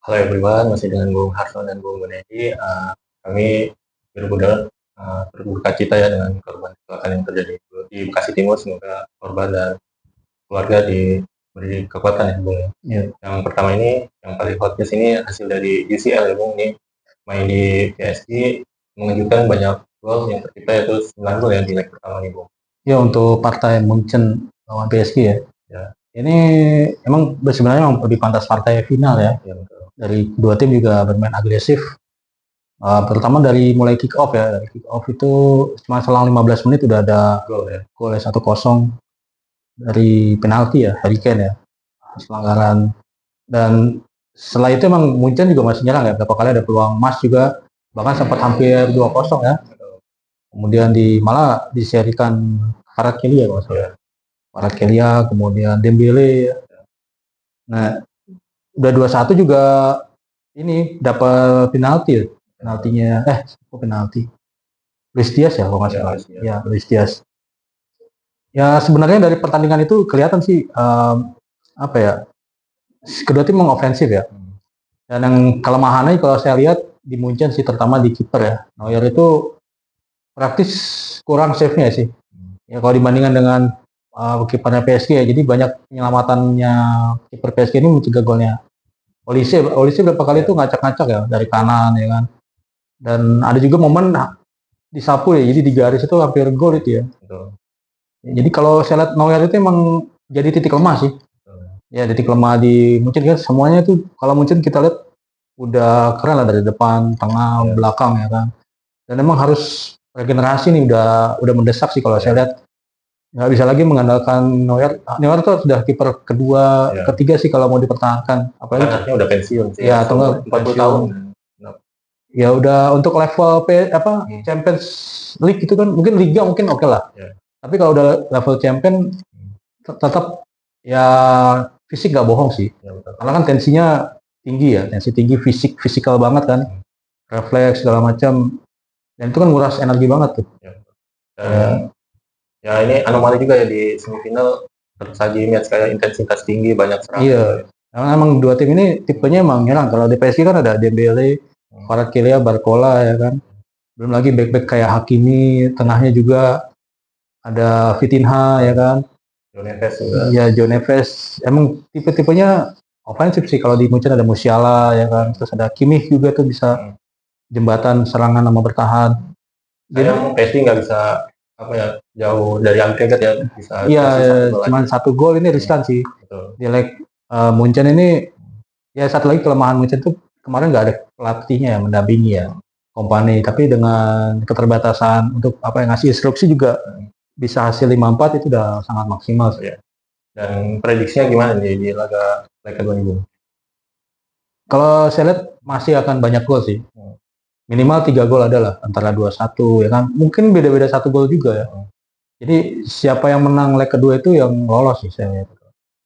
Halo everyone, masih dengan Bung Harson dan Bung Gunedi. Kami berduka cita ya dengan korban kecelakaan yang terjadi di Bekasi Timur. Semoga korban dan keluarga diberi kekuatan ya Bung. Iya. Yang pertama ini, yang paling hotnya ini hasil dari UCL ya Bung. Ini main di PSG mengejutkan, banyak gol yang tercipta, yaitu 9 gol yang di leg pertama nih Bung. Ya, untuk partai Munchen lawan PSG ya. Ya, Ini emang sebenarnya lebih pantas partai final ya. ya betul. Dari kedua tim juga bermain agresif. Terutama dari mulai kick off ya. Dari kick off itu cuma selang 15 menit udah ada Gol ya. gol 1-0 dari penalti ya, Harry Kane ya. Pelanggaran. Dan setelah itu emang Munchen juga masih nyerang ya. Berapa kali ada peluang emas juga. Bahkan sempat hampir 2-0 ya. Kemudian malah diserikan Kvaratskhelia kalau salah. Ya. Kvaratskhelia, kemudian Dembele. Nah, udah 2-1 juga ini dapat penalti ya. Penalti. Luis Diaz ya kalau nggak salah. Ya, Luis Diaz. Ya sebenarnya dari pertandingan itu kelihatan sih apa ya, kedua tim mengofensif ya. Dan yang kelemahannya kalau saya lihat di Munchen sih, terutama di kiper ya. Neuer itu praktis kurang save-nya sih. Ya kalau dibandingkan dengan kipernya PSG ya, jadi banyak penyelamatannya kiper PSG ini mencegah golnya. Olise berapa kali itu ngacak-ngacak ya dari kanan ya kan. Dan ada juga momen disapu ya, jadi di garis itu hampir gol itu ya. Betul. Jadi kalau saya lihat Neuer itu emang jadi titik lemah sih. Ya titik lemah di Munchen kan, semuanya itu kalau Munchen kita lihat udah keren lah dari depan, tengah, belakang ya kan. Dan emang harus regenerasi nih, udah mendesak sih kalau saya lihat. Nggak bisa lagi mengandalkan Neuer. Neuer tuh sudah kiper kedua, ketiga sih kalau mau dipertahankan. Apalagi anaknya udah pensiun sih. Ya, atau enggak 40 tahun. Ya udah untuk level Champions League itu kan mungkin Liga mungkin oke lah. Tapi kalau udah level Champion tetap ya fisik nggak bohong sih. Karena kan tensinya tinggi ya, tensi tinggi, fisikal banget kan. Refleks segala macam. Dan itu kan nguras energi banget tuh. Ya ini anomali juga ya, di semifinal tersaji match kayak intensitas tinggi, banyak serangan. Iya. Karena emang dua tim ini tipenya emang nyerang. Kalau di PSG kan ada Dembele, Kvaratskhelia, Barcola ya kan. Belum lagi back-back kayak Hakimi, tengahnya juga ada Vitinha ya kan. Joe Neves juga. Iya, Joe Neves. Emang tipe-tipenya offensif sih. Kalau di Munchen ada Musiala ya kan. Terus ada Kimmich juga tuh bisa jembatan serangan sama bertahan. Jadi PSG nggak bisa jauh dari agregat ya, bisa. Iya, cuma 1 gol ini riskan sih. Di leg Munchen ini ya, satu lagi kelemahan Munchen tuh kemarin nggak ada pelatihnya yang mendampingi ya, Kompany. Tapi dengan keterbatasan untuk ngasih instruksi juga bisa hasil 5-4 itu udah sangat maksimal sih. Dan prediksinya gimana nih di laga kedua ini? Kalau saya lihat masih akan banyak gol sih. Minimal 3 gol adalah antara 2-1 ya kan. Mungkin beda-beda 1 gol juga ya. Jadi siapa yang menang leg kedua itu yang lolos sih saya lihat.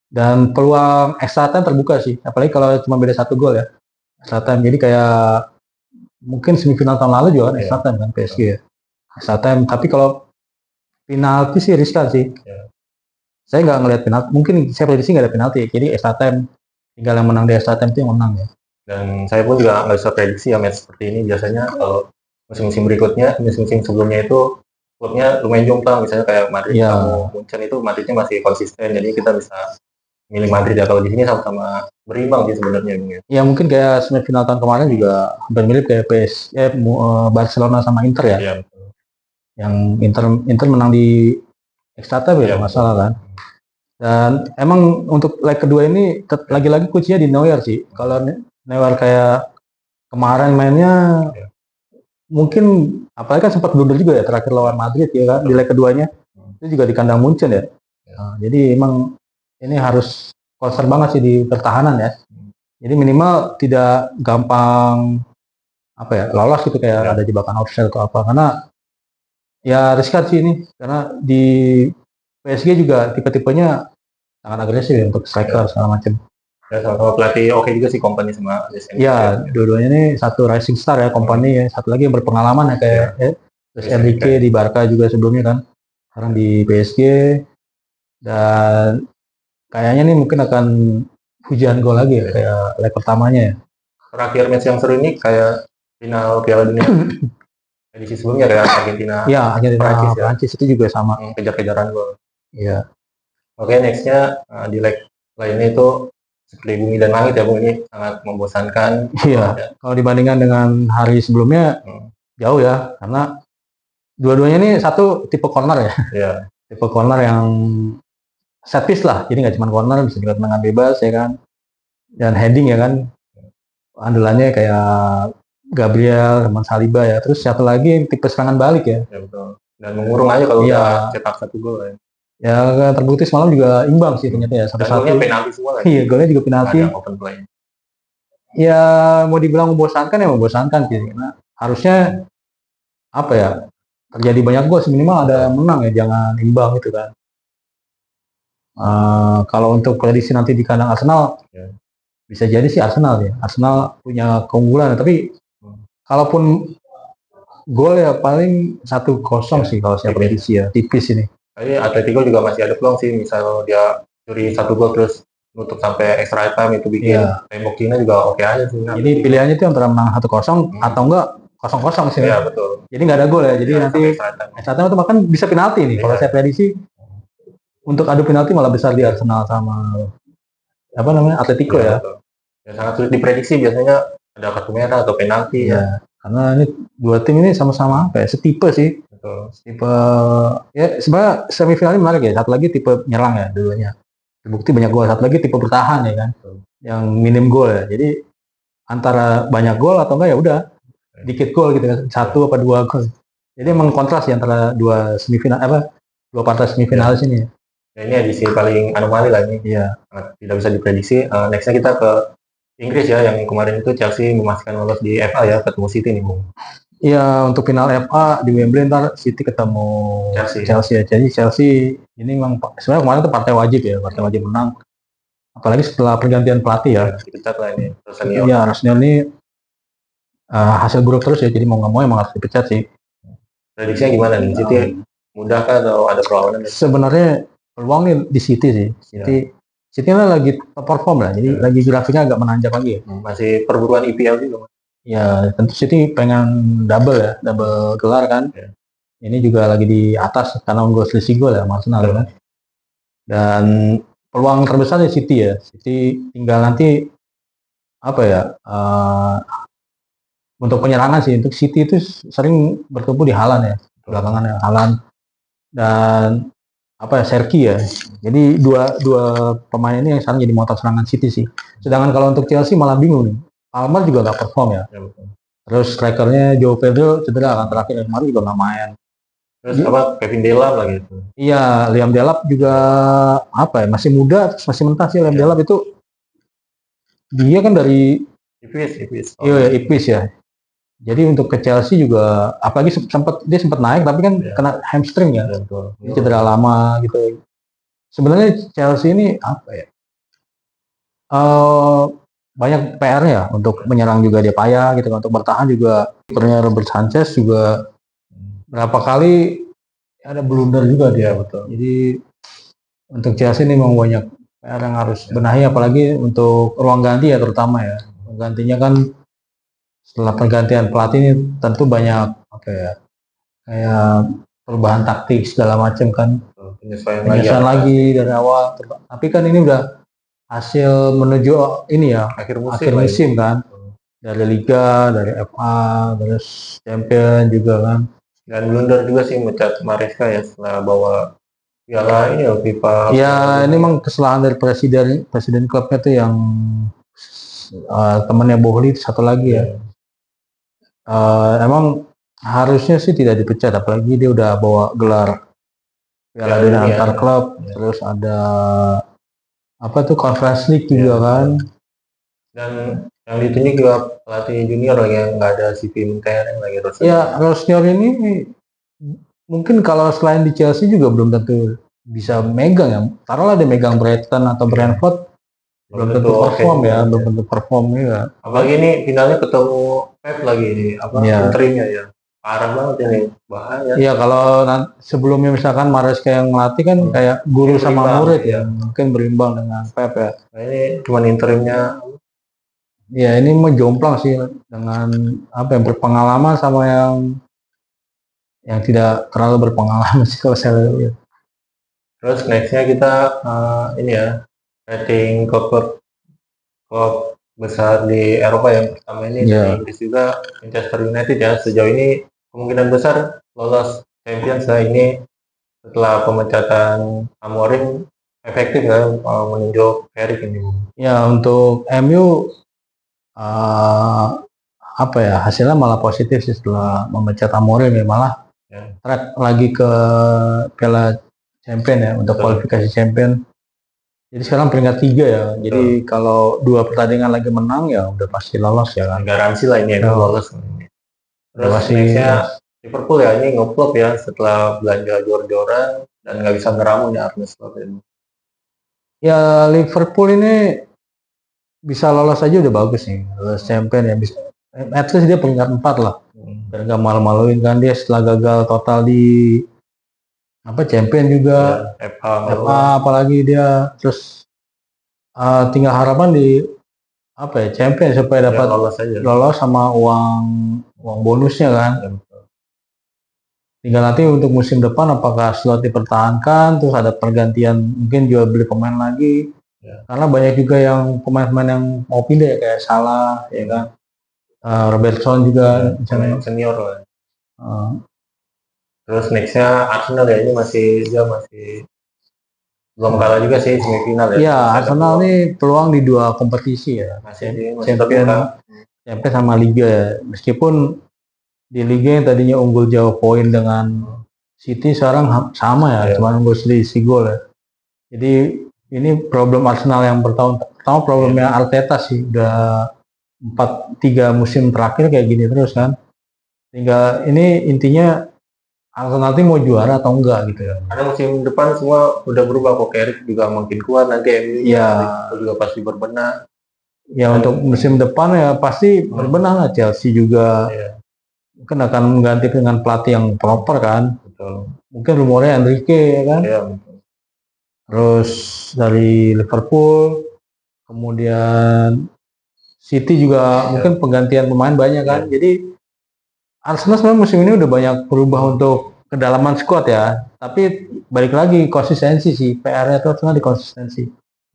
Dan peluang extra time terbuka sih. Apalagi kalau cuma beda 1 gol ya. Extra time. Jadi kayak mungkin semifinal tahun lalu juga kan extra time kan PSG ya. Extra time. Tapi kalau penalti sih riskan sih. Saya nggak ngelihat penalti. Mungkin saya prediksi nggak ada penalti. Jadi extra time. Tinggal yang menang di extra time itu yang menang ya. Dan saya pun juga nggak bisa prediksi ya match seperti ini. Biasanya kalau musim-musim berikutnya, musim-musim sebelumnya itu klubnya lumayan jomplang. Misalnya kayak Madrid sama Munchen itu Madridnya masih konsisten. Jadi kita bisa milih Madrid ya. Kalau di sini sama-sama berimbang sih sebenarnya. Ya mungkin kayak semifinal tahun kemarin juga hampir mirip kayak Barcelona sama Inter ya. Yang Inter menang di extra time ya, masalah kan. Dan emang untuk leg kedua ini lagi-lagi kuncinya di Neuer sih. Kalau Neuer kayak kemarin mainnya mungkin, apalagi kan sempat blunder juga ya terakhir lawan Madrid ya kan, di leg keduanya itu juga di kandang Munchen ya. Nah, jadi emang ini harus concern banget sih di pertahanan ya. Jadi minimal tidak gampang lolos gitu, kayak ada jebakan offside atau apa. Karena ya riskan sih ini, karena di PSG juga tipe-tipenya sangat agresif ya untuk striker segala macam. Ya, sama pelatih oke juga sih, Kompany sama Enrique. Ya, dua-duanya ini satu rising star ya, Kompany ya. Satu lagi yang berpengalaman ya kayak terus Enrique di Barca juga sebelumnya kan. Sekarang di PSG. Dan kayaknya nih mungkin akan hujan gol lagi ya kayak leg pertamanya ya. terakhir match yang seru ini kayak final Piala Dunia edisi sebelumnya kayak Argentina Ya, Argentina Prancis ya. Prancis itu juga sama. Kejar-kejaran gol. Iya. Oke, nextnya di leg lainnya itu seperti bumi dan langit ya Bung, ini sangat membosankan. Iya. Kalau dibandingkan dengan hari sebelumnya jauh ya, karena dua-duanya ini satu tipe corner ya. Iya. Tipe corner yang set piece lah, jadi nggak cuma corner, bisa juga tendangan bebas ya kan, dan heading ya kan, andalannya kayak Gabriel, teman Saliba ya. Terus satu lagi tipe serangan balik ya. Ya betul. Dan mengurung aja kalau udah cetak 1 gol ya. Ya terbukti semalam juga imbang sih ternyata ya, satu-satu. Golnya penalti semua lagi. Iya, golnya juga penalti. Ada open play. Ya mau dibilang membosankan ya membosankan sih, karena harusnya apa ya, terjadi banyak gol, minimal ada yang menang ya, jangan imbang gitu kan. Kalau untuk prediksi nanti di kandang Arsenal, bisa jadi sih Arsenal ya. Arsenal punya keunggulan, tapi kalaupun gol ya paling 1-0 sih kalau saya prediksi ya, tipis ini. Tapi Atletico juga masih ada peluang sih, misal dia curi 1 gol terus nutup sampai extra time, itu bikin tembok Cina juga oke aja sih. Jadi pilihannya itu antara menang 1-0 atau enggak 0-0 sih. Iya betul. Jadi nggak ada gol ya. Jadi nanti extra time itu bahkan bisa penalti nih. Kalau saya prediksi untuk adu penalti malah besar di Arsenal sama apa namanya Atletico ya. Betul. Ya sangat sulit diprediksi, biasanya ada kartu merah atau penalti ya. Karena ini dua tim ini sama-sama apa ya, setipe sih. Betul. Tipe ya sebenarnya semifinal ini menarik ya. Satu lagi tipe nyerang ya dulunya. Terbukti banyak gol. Satu lagi tipe bertahan ya kan. Yang minim gol ya. Jadi antara banyak gol atau enggak ya udah dikit gol gitu kan. 1 apa 2 gol. Jadi emang kontras ya antara dua semifinal dua partai semifinalis ini. Ya, ini edisi paling anomali lah ini. Iya. Tidak bisa diprediksi. Nextnya kita ke Inggris ya, yang kemarin itu Chelsea memastikan lolos di FA ya, ketemu City nih Bung. Iya, untuk final FA di Wembley ntar City ketemu Chelsea ya. Jadi Chelsea ini memang sebenarnya kemarin itu partai wajib ya, partai wajib menang. Apalagi setelah pergantian pelatih ya. Dipecat lah ini. Iya, Arsenal ini hasil buruk terus ya, jadi mau nggak mau emang harus dipecat sih. Prediksinya gimana nih? City mudah kan atau ada perlawanan? Sebenarnya peluang nih di City sih. City kan lagi perform lah, jadi lagi grafiknya agak menanjak lagi ya. Masih perburuan EPL juga. Ya tentu City pengen double gelar kan. Ini juga lagi di atas karena unggul selisih gol ya Arsenal kan. Dan peluang terbesar di City ya. City tinggal nanti apa ya, untuk penyerangan sih, untuk City itu sering bertumpu di Haaland ya, belakangan ya Haaland dan apa ya, Serki ya. Jadi dua pemain ini yang sekarang jadi motor serangan City sih. Sedangkan kalau untuk Chelsea malah bingung nih. Palmer juga nggak perform ya. Terus strikernya Joao Pedro cedera kan, terakhir kemarin juga nggak main. Terus Kevin Delap lagi itu. Iya, Liam Delap juga apa ya, masih muda, masih mentah sih Liam Delap itu. Dia kan dari Ipswich. Iya, Ipswich ya. Jadi untuk ke Chelsea juga, apalagi dia sempat naik tapi kan kena hamstring ya. Ini cedera lama gitu. Sebenarnya Chelsea ini apa ya? Banyak PR-nya untuk menyerang juga dia payah gitu kan, untuk bertahan juga. Kipernya Robert Sanchez juga berapa kali ada blunder juga dia. Betul. Jadi untuk Chelsea ini memang banyak PR yang harus benahi, apalagi untuk ruang ganti ya terutama ya. Gantinya kan setelah pergantian pelatih ini tentu banyak apa ya, kayak perubahan taktik segala macam kan, penyesuaian lagi dari awal. Tapi kan ini udah hasil menuju ini ya akhir musim kan, dari Liga, dari FA, terus Champion juga kan. Dan blunder juga sih mecat Maresca ya setelah bawa piala ini ya FIFA. Ya ini memang kesalahan dari presiden klubnya tuh yang temannya Bohli satu lagi ya. Emang harusnya sih tidak dipecat, apalagi dia udah bawa gelar Piala Dunia antar klub, terus ada apa tuh Conference League juga kan. Dan yang ditunjuk juga pelatih junior lagi yang nggak ada CV Montero lagi terus. Ya Rosnior ini mungkin kalau selain di Chelsea juga belum tentu bisa megang ya. Taruhlah dia megang Brighton atau Brentford, belum tentu perform ya, belum tentu perform ya. Apalagi ini finalnya ketemu Pep lagi ini, interimnya ya. Parah banget ini, bahaya. Iya, kalau sebelumnya misalkan Maresca yang ngelatih kan kayak guru sama murid ya, mungkin berimbang dengan Pep ya. Nah, ini cuma interimnya Ya ini menjomplang sih dengan apa yang berpengalaman sama yang tidak terlalu berpengalaman sih kalau saya lihat. Terus nextnya kita ini ya, rating klub besar di Eropa yang pertama ini dari Ya, Inggris juga Manchester United ya, sejauh ini kemungkinan besar lolos Champions lah ini setelah pemecatan Amorim efektif ya menunjuk Carrick ini. ya untuk MU apa ya hasilnya malah positif sih setelah memecat Amorim ya, malah Ya, track lagi ke Piala Champion ya untuk betul. kualifikasi Champion. Jadi sekarang peringkat 3 ya. Jadi kalau 2 pertandingan lagi menang ya udah pasti lolos ya kan. Garansi lah ini Ya, lolos. udah Terus pasti. nextnya Liverpool ya ini ngeplop ya setelah belanja jor-joran dan nggak bisa ngeramu ya Arne Slot ini. Ya Liverpool ini bisa lolos aja udah bagus nih. Lolos Champion ya bisa. At least dia peringkat 4 lah. Biar nggak malu-maluin kan dia setelah gagal total di apa Champion juga. Ya, FA FA apalagi dia terus tinggal harapan di apa ya Champion supaya dapat lolos aja. lolos sama uang bonusnya kan. Ya, Tinggal nanti untuk musim depan apakah slot dipertahankan terus ada pergantian mungkin jual beli pemain lagi. Ya. Karena banyak juga yang pemain-pemain yang mau pindah ya kayak Salah ya kan. Robertson juga pemain senior lah. Uh, Terus nextnya Arsenal ya ini dia masih belum kalah juga sih semifinal ya. Iya, Arsenal nih peluang di 2 kompetisi ya. Masih Champion sama Liga ya. Meskipun di Liga yang tadinya unggul jauh poin dengan City sekarang sama ya, cuma unggul selisih gol ya. Jadi ini problem Arsenal yang pertama problemnya Arteta sih udah 3 musim terakhir kayak gini terus kan. Tinggal ini intinya Arsenal nanti mau juara atau enggak gitu ya. Karena musim depan semua udah berubah kok, Carrick juga makin kuat, nanti MU juga pasti berbenah. Ya untuk musim depan ya pasti berbenah lah, Chelsea juga mungkin akan mengganti dengan pelatih yang proper kan. Betul. Mungkin rumornya Enrique ya kan. Iya. Terus dari Liverpool, kemudian City juga mungkin penggantian pemain banyak kan. Jadi Arsenal sebenarnya musim ini udah banyak berubah untuk kedalaman squad ya. Tapi balik lagi konsistensi sih. PR-nya itu Arsenal di konsistensi.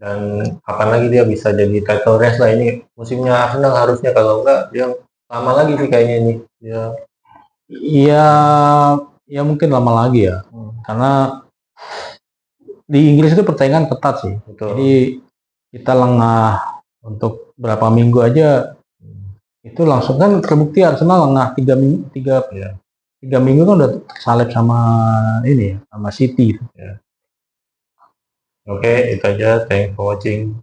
Dan kapan lagi dia bisa jadi title race lah ini musimnya Arsenal harusnya, kalau enggak dia lama lagi sih kayaknya ini. Iya, ya mungkin lama lagi ya. Karena di Inggris itu persaingan ketat sih. Betul. Jadi kita lengah untuk berapa minggu aja itu langsung kan terbukti Arsenal lengah 3 minggu kan udah salib sama ini ya, sama City. Oke, itu aja. Thanks for watching.